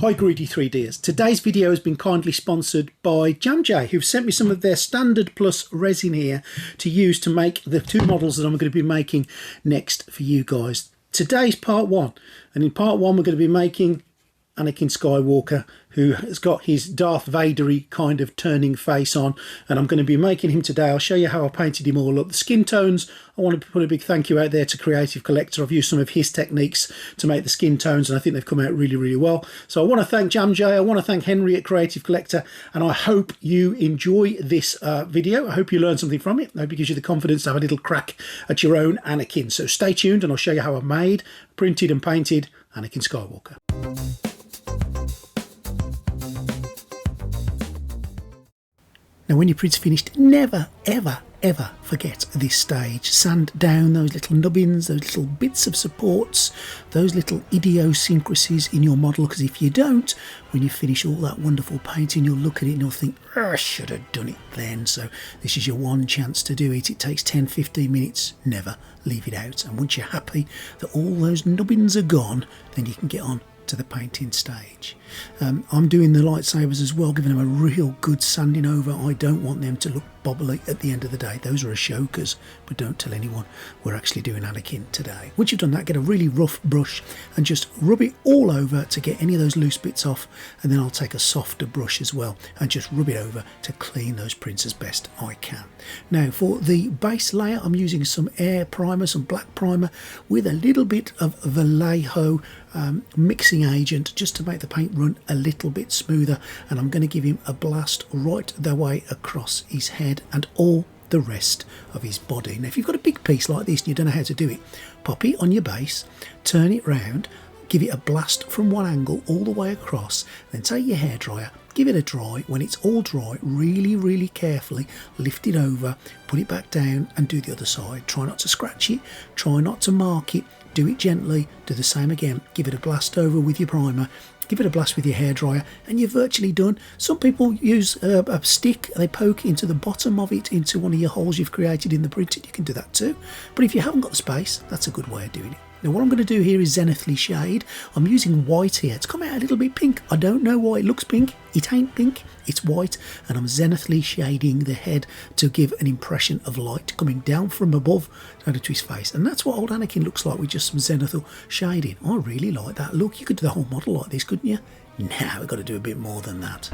Hi Greedy 3Ders. Today's video has been kindly sponsored by Jamghe, who've sent me some of their standard plus resin here to use to make the two models that I'm going to be making next for you guys. Today's part one, and in part one we're going to be making Anakin Skywalker, who has got his Darth Vader-y kind of turning face on, and I'm going to be making him today. I'll show you how I painted him all up. The skin tones, I want to put a big thank you out there to Creative Collector. I've used some of his techniques to make the skin tones, and I think they've come out really, really well. So I want to thank Jamghe, I want to thank Henry at Creative Collector, and I hope you enjoy this video. I hope you learn something from it. I hope it gives you the confidence to have a little crack at your own Anakin. So stay tuned, and I'll show you how I made, printed and painted Anakin Skywalker. Now when your print's finished, never, ever, ever forget this stage. Sand down those little nubbins, those little bits of supports, those little idiosyncrasies in your model, because if you don't, when you finish all that wonderful painting, you'll look at it and you'll think, oh, I should have done it then. So this is your one chance to do it. It takes 10-15 minutes. Never leave it out. And once you're happy that all those nubbins are gone, then you can get on to the painting stage. I'm doing the lightsabers as well, giving them a real good sanding over. I don't want them to look bobbly at the end of the day. Those are Ashokas, but don't tell anyone we're actually doing Anakin today. Once you've done that, get a really rough brush and just rub it all over to get any of those loose bits off, and then I'll take a softer brush as well and just rub it over to clean those prints as best I can. Now for the base layer, I'm using some air primer, some black primer with a little bit of Vallejo mixing agent just to make the paint run a little bit smoother, and I'm going to give him a blast right the way across his head and all the rest of his body. Now if you've got a big piece like this and you don't know how to do it, pop it on your base, turn it round, give it a blast from one angle all the way across, then take your hairdryer, give it a dry. When it's all dry, really carefully lift it over, put it back down and do the other side. Try not to scratch it, try not to mark it, do it gently, do the same again, give it a blast over with your primer, give it a blast with your hairdryer, and you're virtually done. Some people use a stick, they poke into the bottom of it into one of your holes you've created in the printer. You can do that too, but if you haven't got the space, that's a good way of doing it. Now what I'm going to do here is zenithly shade. I'm using white here. It's come out a little bit pink. I don't know why it looks pink. It ain't pink, it's white, and I'm zenithly shading the head to give an impression of light coming down from above down to his face. And that's what old Anakin looks like with just some zenithal shading. I really like that look. You could do the whole model like this, couldn't you? Now we've got to do a bit more than that.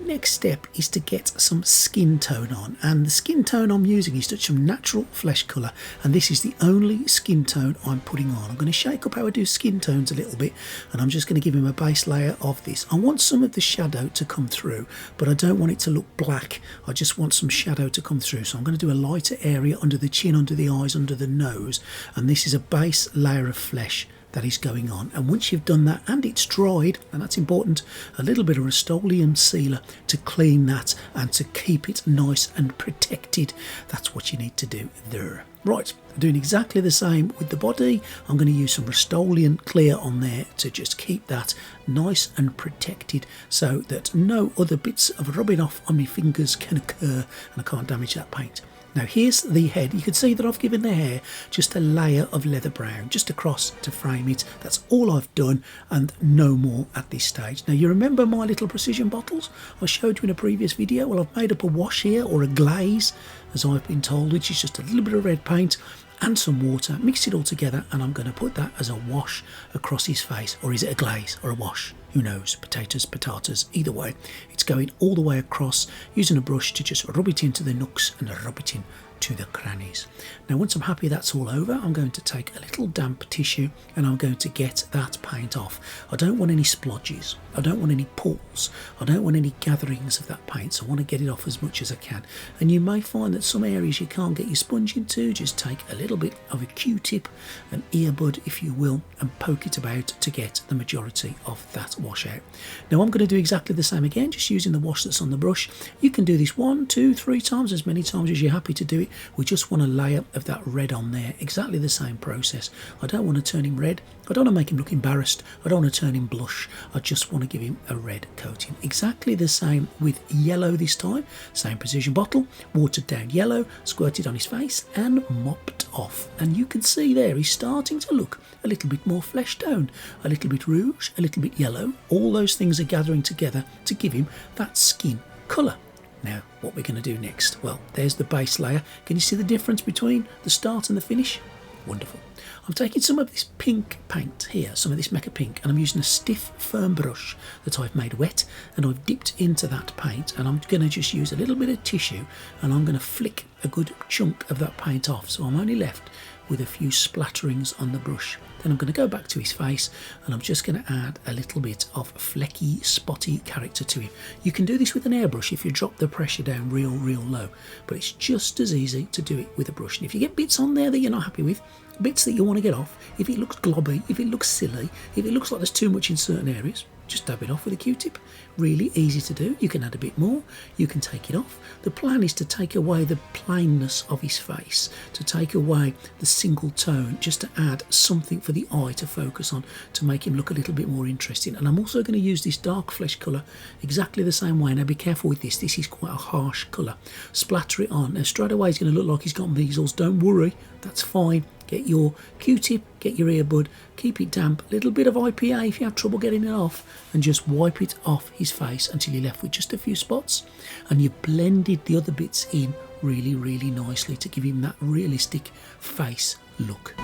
Next step is to get some skin tone on, and the skin tone I'm using is just some natural flesh colour, and this is the only skin tone I'm putting on. I'm going to shake up how I do skin tones a little bit, and I'm just going to give him a base layer of this. I want some of the shadow to come through, but I don't want it to look black. I just want some shadow to come through, so I'm going to do a lighter area under the chin, under the eyes, under the nose, and this is a base layer of flesh that is going on. And once you've done that and it's dried, and that's important, a little bit of Rust-Oleum sealer to clean that and to keep it nice and protected. That's what you need to do there. Right, doing exactly the same with the body. I'm going to use some Rust-Oleum clear on there to just keep that nice and protected so that no other bits of rubbing off on my fingers can occur and I can't damage that paint. Now here's the head. You can see that I've given the hair just a layer of leather brown just across to frame it. That's all I've done and no more at this stage. Now you remember my little precision bottles I showed you in a previous video? Well, I've made up a wash here, or a glaze as I've been told, which is just a little bit of red paint and some water, mix it all together, and I'm going to put that as a wash across his face. Or is it a glaze or a wash? Who knows? Potatoes, potatoes, either way. It's going all the way across, using a brush to just rub it into the nooks and rub it in to the crannies. Now once I'm happy that's all over, I'm going to take a little damp tissue and I'm going to get that paint off. I don't want any splodges, I don't want any pools, I don't want any gatherings of that paint, so I want to get it off as much as I can. And you may find that some areas you can't get your sponge into, just take a little bit of a Q-tip, an earbud if you will, and poke it about to get the majority of that wash out. Now I'm going to do exactly the same again, just using the wash that's on the brush. You can do this 1, 2, 3 times, as many times as you're happy to do it. it. We just want a layer of that red on there, exactly the same process. I don't want to turn him red, I don't want to make him look embarrassed, I don't want to turn him blush, I just want to give him a red coating. Exactly the same with yellow this time, same precision bottle, watered down yellow, squirted on his face and mopped off. And you can see there he's starting to look a little bit more flesh tone, a little bit rouge, a little bit yellow. All those things are gathering together to give him that skin colour. Now, what we're going to do next? Well, there's the base layer. Can you see the difference between the start and the finish? Wonderful. I'm taking some of this pink paint here, some of this Mecha Pink, and I'm using a stiff, firm brush that I've made wet, and I've dipped into that paint, and I'm going to just use a little bit of tissue, and I'm going to flick a good chunk of that paint off, so I'm only left with a few splatterings on the brush. Then I'm going to go back to his face, and I'm just going to add a little bit of flecky, spotty character to him. You can do this with an airbrush if you drop the pressure down real low, but it's just as easy to do it with a brush. And if you get bits on there that you're not happy with, bits that you want to get off, if it looks globby, if it looks silly, if it looks like there's too much in certain areas, just dab it off with a Q-tip. Really easy to do. You can add a bit more, you can take it off. The plan is to take away the plainness of his face, to take away the single tone, just to add something for the eye to focus on, to make him look a little bit more interesting. And I'm also going to use this dark flesh colour exactly the same way. Now be careful with this is quite a harsh colour. Splatter it on. Now straight away he's going to look like he's got measles. Don't worry, that's fine. Get your Q-tip, get your earbud, keep it damp, a little bit of IPA if you have trouble getting it off, and just wipe it off his face until you're left with just a few spots, and you've blended the other bits in really nicely to give him that realistic face look.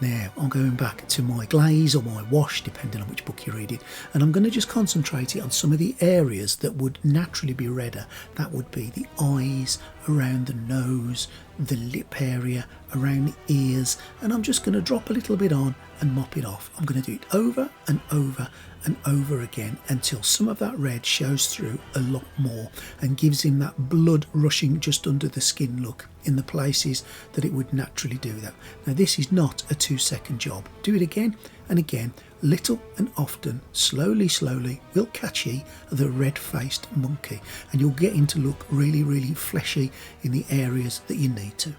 Now I'm going back to my glaze or my wash, depending on which book you're reading, and I'm going to just concentrate it on some of the areas that would naturally be redder. That would be the eyes, around the nose, the lip area, around the ears, and I'm just going to drop a little bit on and mop it off. I'm going to do it over and over and over again until some of that red shows through a lot more and gives him that blood rushing just under the skin look in the places that it would naturally do that. Now this is not a 2-second job. Do it again and again, little and often, slowly we'll catch ye the red-faced monkey, and you'll get him to look really fleshy in the areas that you need to.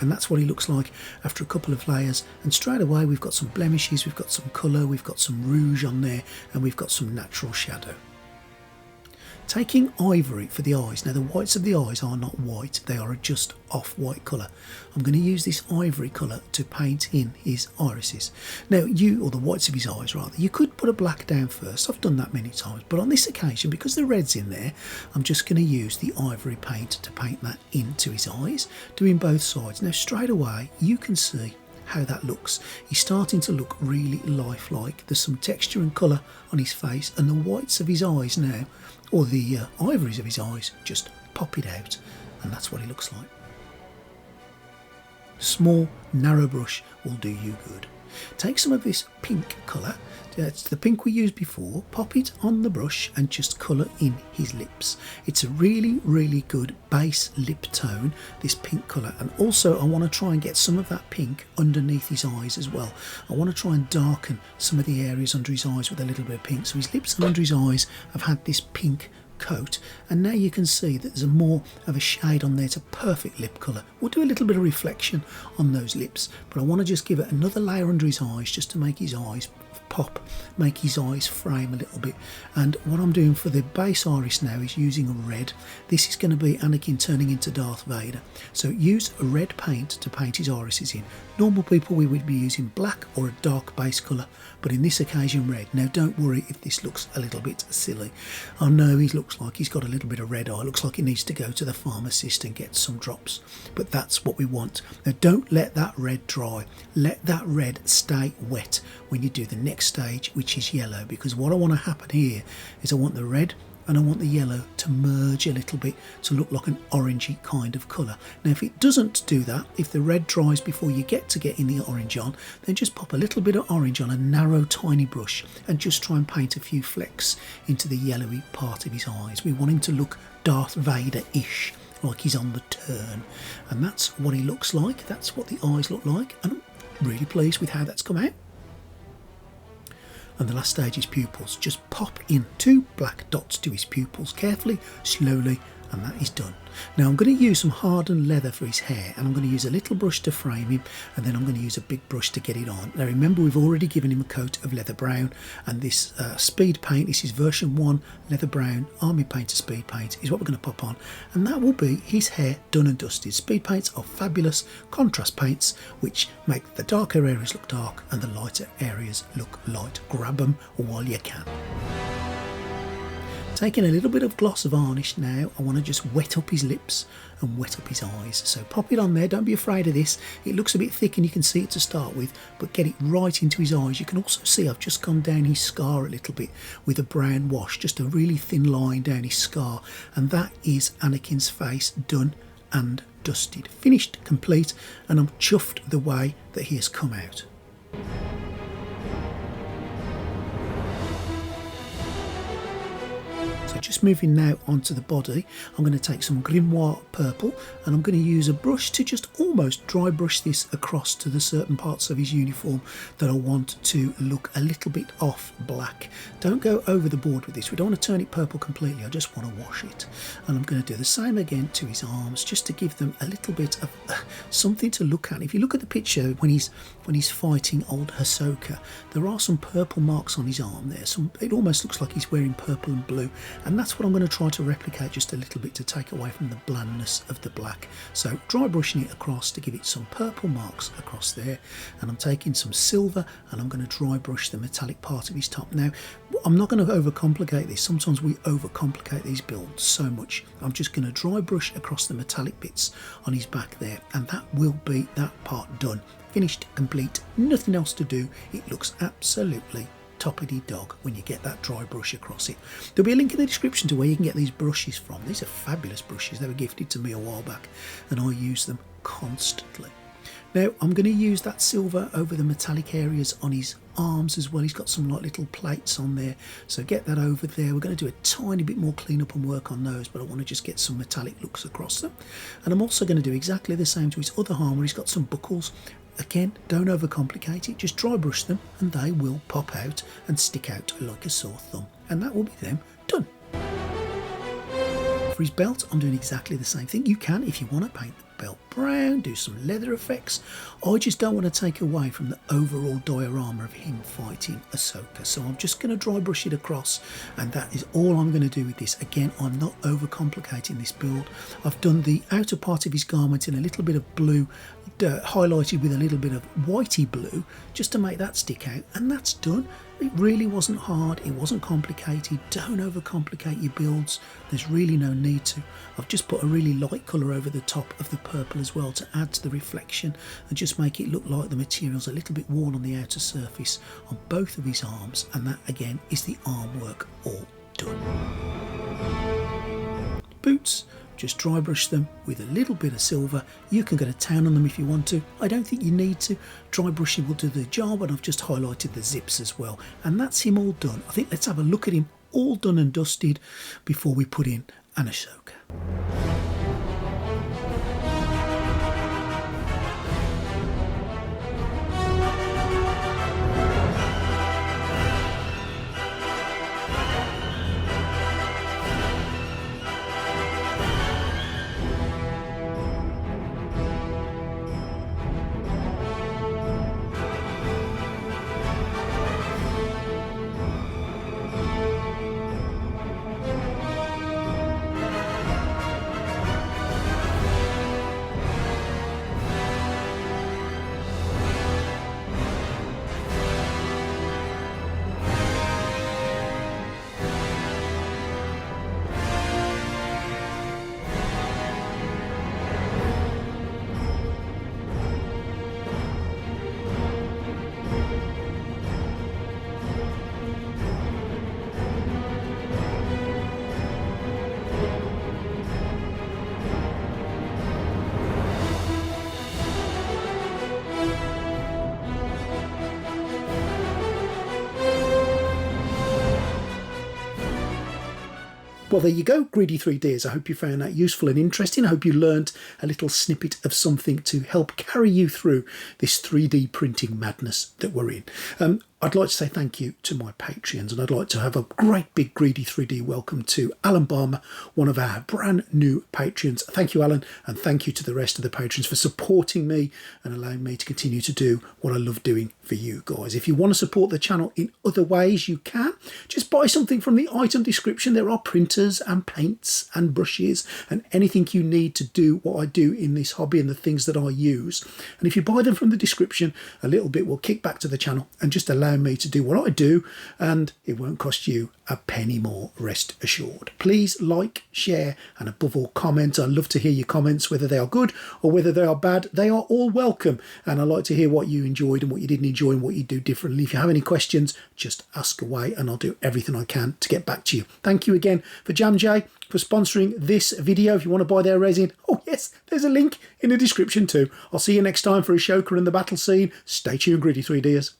And that's what he looks like after a couple of layers, and straight away we've got some blemishes, we've got some colour, we've got some rouge on there, and we've got some natural shadow. Taking ivory for the eyes. Now the whites of the eyes are not white, they are just off-white colour. I'm going to use this ivory colour to paint in his irises. Now or the whites of his eyes rather, you could put a black down first, I've done that many times, but on this occasion, because the red's in there, I'm just going to use the ivory paint to paint that into his eyes, doing both sides. Now straight away you can see how that looks. He's starting to look really lifelike. There's some texture and colour on his face, and the whites of his eyes now, or the ivories of his eyes, just pop it out, and that's what he looks like. Small, narrow brush will do you good. Take some of this pink colour, it's the pink we used before, pop it on the brush and just colour in his lips. It's a really good base lip tone, this pink colour, and also I want to try and get some of that pink underneath his eyes as well. I want to try and darken some of the areas under his eyes with a little bit of pink, so his lips and under his eyes have had this pink coat, and now you can see that there's a more of a shade on there. It's a perfect lip colour. We'll do a little bit of reflection on those lips, but I want to just give it another layer under his eyes just to make his eyes pop, make his eyes frame a little bit. And what I'm doing for the base iris now is using a red. This is going to be Anakin turning into Darth Vader, so use a red paint to paint his irises in. Normal people we would be using black or a dark base colour, but in this occasion red. Now don't worry if this looks a little bit silly. I know he looks like he's got a little bit of red eye, looks like he needs to go to the pharmacist and get some drops, but that's what we want. Now don't let that red dry, let that red stay wet when you do the next stage, which is yellow, because what I want to happen here is I want the red and I want the yellow to merge a little bit to look like an orangey kind of colour. Now if it doesn't do that, if the red dries before you get to getting the orange on, then just pop a little bit of orange on a narrow tiny brush and just try and paint a few flecks into the yellowy part of his eyes. We want him to look Darth Vader-ish, like he's on the turn, and that's what he looks like, that's what the eyes look like, and I'm really pleased with how that's come out. And the last stage is pupils. Just pop in 2 black dots to his pupils carefully, slowly, and that is done. Now I'm going to use some hardened leather for his hair, and I'm going to use a little brush to frame him, and then I'm going to use a big brush to get it on. Now remember, we've already given him a coat of leather brown, and this speed paint, this is version 1 leather brown army painter speed paint, is what we're going to pop on, and that will be his hair done and dusted. Speed paints are fabulous contrast paints which make the darker areas look dark and the lighter areas look light. Grab them while you can. Taking a little bit of gloss varnish now, I want to just wet up his lips and wet up his eyes. So pop it on there, don't be afraid of this. It looks a bit thick and you can see it to start with, but get it right into his eyes. You can also see I've just gone down his scar a little bit with a brown wash, just a really thin line down his scar. And that is Anakin's face done and dusted. Finished, complete, and I'm chuffed the way that he has come out. So just moving now onto the body, I'm going to take some Grimoire purple and I'm going to use a brush to just almost dry brush this across to the certain parts of his uniform that I want to look a little bit off black. Don't go over the board with this, we don't want to turn it purple completely, I just want to wash it. And I'm going to do the same again to his arms, just to give them a little bit of something to look at. If you look at the picture when he's fighting old Ashoka, there are some purple marks on his arm there. It almost looks like he's wearing purple and blue. And that's what I'm going to try to replicate just a little bit to take away from the blandness of the black. So dry brushing it across to give it some purple marks across there, and I'm taking some silver and I'm going to dry brush the metallic part of his top. Now I'm not going to overcomplicate this, sometimes we overcomplicate these builds so much. I'm just going to dry brush across the metallic bits on his back there, and that will be that part done. Finished, complete, nothing else to do. It looks absolutely toppity dog when you get that dry brush across it. There'll be a link in the description to where you can get these brushes from. These are fabulous brushes. They were gifted to me a while back and I use them constantly. Now I'm going to use that silver over the metallic areas on his arms as well. He's got some like little plates on there, so get that over there. We're going to do a tiny bit more cleanup and work on those, but I want to just get some metallic looks across them. And I'm also going to do exactly the same to his other arm where he's got some buckles. Again, don't overcomplicate it, just dry brush them and they will pop out and stick out like a sore thumb, and that will be them done. For his belt, I'm doing exactly the same thing. You can, if you want to, paint the belt brown, do some leather effects. I just don't want to take away from the overall diorama of him fighting Ashoka, so I'm just going to dry brush it across, and that is all I'm going to do with this. Again, I'm not overcomplicating this build. I've done the outer part of his garment in a little bit of blue, highlighted with a little bit of whitey blue, just to make that stick out, and that's done. It really wasn't hard, it wasn't complicated. Don't overcomplicate your builds, there's really no need to. I've just put a really light colour over the top of the purple as well to add to the reflection and just make it look like the material's a little bit worn on the outer surface on both of his arms, and that again is the arm work all done. Boots, just dry brush them with a little bit of silver. You can go to town on them if you want to. I don't think you need to. Dry brushing will do the job, and I've just highlighted the zips as well. And that's him all done. I think let's have a look at him all done and dusted before we put in an Ashoka. Well, there you go, Greedy 3Ds. I hope you found that useful and interesting. I hope you learned a little snippet of something to help carry you through this 3D printing madness that we're in. I'd like to say thank you to my Patreons, and I'd like to have a great big greedy 3D welcome to Alan Barmer, one of our brand new Patreons. Thank you, Alan, and thank you to the rest of the patrons for supporting me and allowing me to continue to do what I love doing for you guys. If you want to support the channel in other ways, you can. Just buy something from the item description. There are printers and paints and brushes and anything you need to do what I do in this hobby and the things that I use. And if you buy them from the description, a little bit will kick back to the channel and just allow me to do what I do, and it won't cost you a penny more, rest assured. Please like, share, and above all comment. I love to hear your comments, whether they are good or whether they are bad. They are all welcome, and I like to hear what you enjoyed and what you didn't enjoy and what you do differently. If you have any questions, just ask away and I'll do everything I can to get back to you. Thank you again for Jamghe for sponsoring this video. If you want to buy their resin, oh yes, there's a link in the description too. I'll see you next time for Ashoka and the battle scene. Stay tuned, Gritty 3Ds.